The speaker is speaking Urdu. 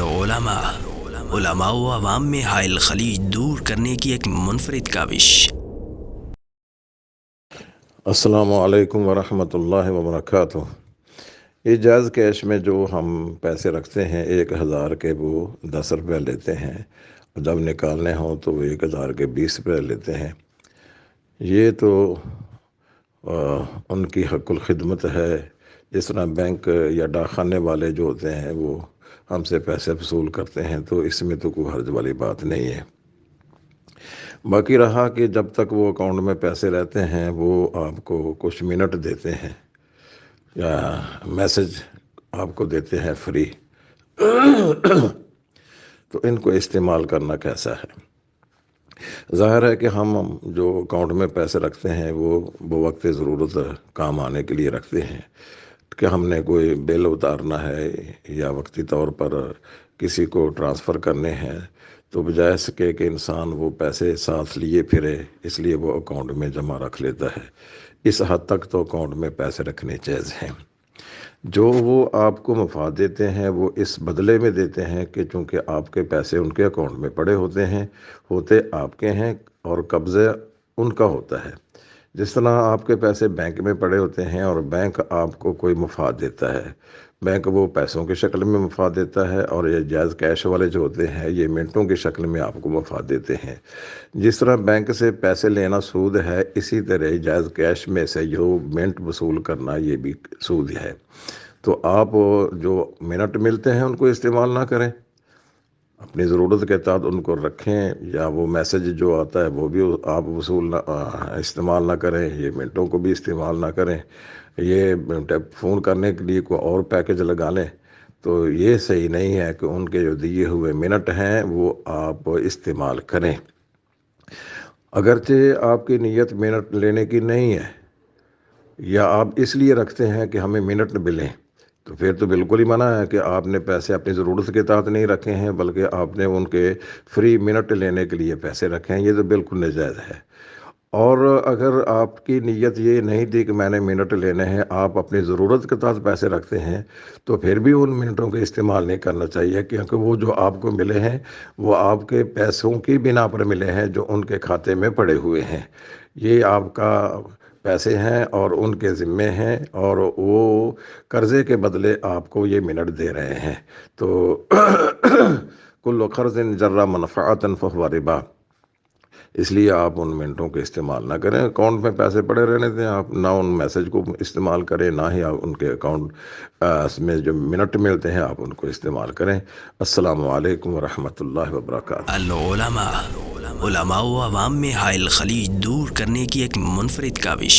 العلماء علماء و عوام میں حائل خلیج دور کرنے کی ایک منفرد کاوش۔ السلام علیکم ورحمۃ اللہ وبرکاتہ۔ یہ جائز کیش میں جو ہم پیسے رکھتے ہیں 1000 کے وہ 10 روپے لیتے ہیں، اور جب نکالنے ہوں تو وہ 1000 کے 20 روپے لیتے ہیں۔ یہ تو ان کی حق الخدمت ہے۔ جس طرح بینک یا ڈاکخانے والے جو ہوتے ہیں وہ ہم سے پیسے وصول کرتے ہیں، تو اس میں تو کوئی حرج والی بات نہیں ہے۔ باقی رہا کہ جب تک وہ اکاؤنٹ میں پیسے رہتے ہیں وہ آپ کو کچھ منٹ دیتے ہیں یا میسج آپ کو دیتے ہیں فری، تو ان کو استعمال کرنا کیسا ہے؟ ظاہر ہے کہ ہم جو اکاؤنٹ میں پیسے رکھتے ہیں وہ بوقت ضرورت کام آنے کے لیے رکھتے ہیں، کہ ہم نے کوئی بل اتارنا ہے یا وقتی طور پر کسی کو ٹرانسفر کرنے ہیں، تو بجائے سکے کہ انسان وہ پیسے ساتھ لیے پھرے، اس لیے وہ اکاؤنٹ میں جمع رکھ لیتا ہے۔ اس حد تک تو اکاؤنٹ میں پیسے رکھنے جائز ہیں۔ جو وہ آپ کو مفاد دیتے ہیں وہ اس بدلے میں دیتے ہیں کہ چونکہ آپ کے پیسے ان کے اکاؤنٹ میں پڑے ہوتے آپ کے ہیں اور قبضہ ان کا ہوتا ہے۔ جس طرح آپ کے پیسے بینک میں پڑے ہوتے ہیں اور بینک آپ کو کوئی مفاد دیتا ہے، بینک وہ پیسوں کی شکل میں مفاد دیتا ہے، اور یہ جائز کیش والے جو ہوتے ہیں یہ منٹوں کی شکل میں آپ کو مفاد دیتے ہیں۔ جس طرح بینک سے پیسے لینا سود ہے، اسی طرح جائز کیش میں سے جو منٹ وصول کرنا یہ بھی سود ہے۔ تو آپ جو منٹ ملتے ہیں ان کو استعمال نہ کریں، اپنی ضرورت کے تحت ان کو رکھیں، یا وہ میسج جو آتا ہے وہ بھی آپ استعمال نہ کریں، یہ منٹوں کو بھی استعمال نہ کریں۔ یہ فون کرنے کے لیے کوئی اور پیکج لگا لیں، تو یہ صحیح نہیں ہے کہ ان کے جو دیے ہوئے منٹ ہیں وہ آپ استعمال کریں۔ اگرچہ آپ کی نیت منٹ لینے کی نہیں ہے، یا آپ اس لیے رکھتے ہیں کہ ہمیں منٹ ملیں، تو پھر تو بالکل ہی منع ہے کہ آپ نے پیسے اپنی ضرورت کے تحت نہیں رکھے ہیں، بلکہ آپ نے ان کے فری منٹ لینے کے لیے پیسے رکھے ہیں۔ یہ تو بالکل ناجائز ہے۔ اور اگر آپ کی نیت یہ نہیں تھی کہ میں نے منٹ لینے ہیں، آپ اپنی ضرورت کے تحت پیسے رکھتے ہیں، تو پھر بھی ان منٹوں کا استعمال نہیں کرنا چاہیے، کیونکہ وہ جو آپ کو ملے ہیں وہ آپ کے پیسوں کی بنا پر ملے ہیں جو ان کے کھاتے میں پڑے ہوئے ہیں۔ یہ آپ کا پیسے ہیں اور ان کے ذمے ہیں، اور وہ قرضے کے بدلے آپ کو یہ منٹ دے رہے ہیں۔ تو کل قرض جر منفعۃ فہو ربا، اس لیے آپ ان منٹوں کے استعمال نہ کریں۔ اکاؤنٹ میں پیسے پڑے رہنے دیں، آپ نہ ان میسج کو استعمال کریں، نہ ہی آپ ان کے اکاؤنٹ میں جو منٹ ملتے ہیں آپ ان کو استعمال کریں۔ السلام علیکم ورحمۃ اللہ وبرکاتہ۔ العلماء علماء و عوام میں حائل خلیج دور کرنے کی ایک منفرد کاوش۔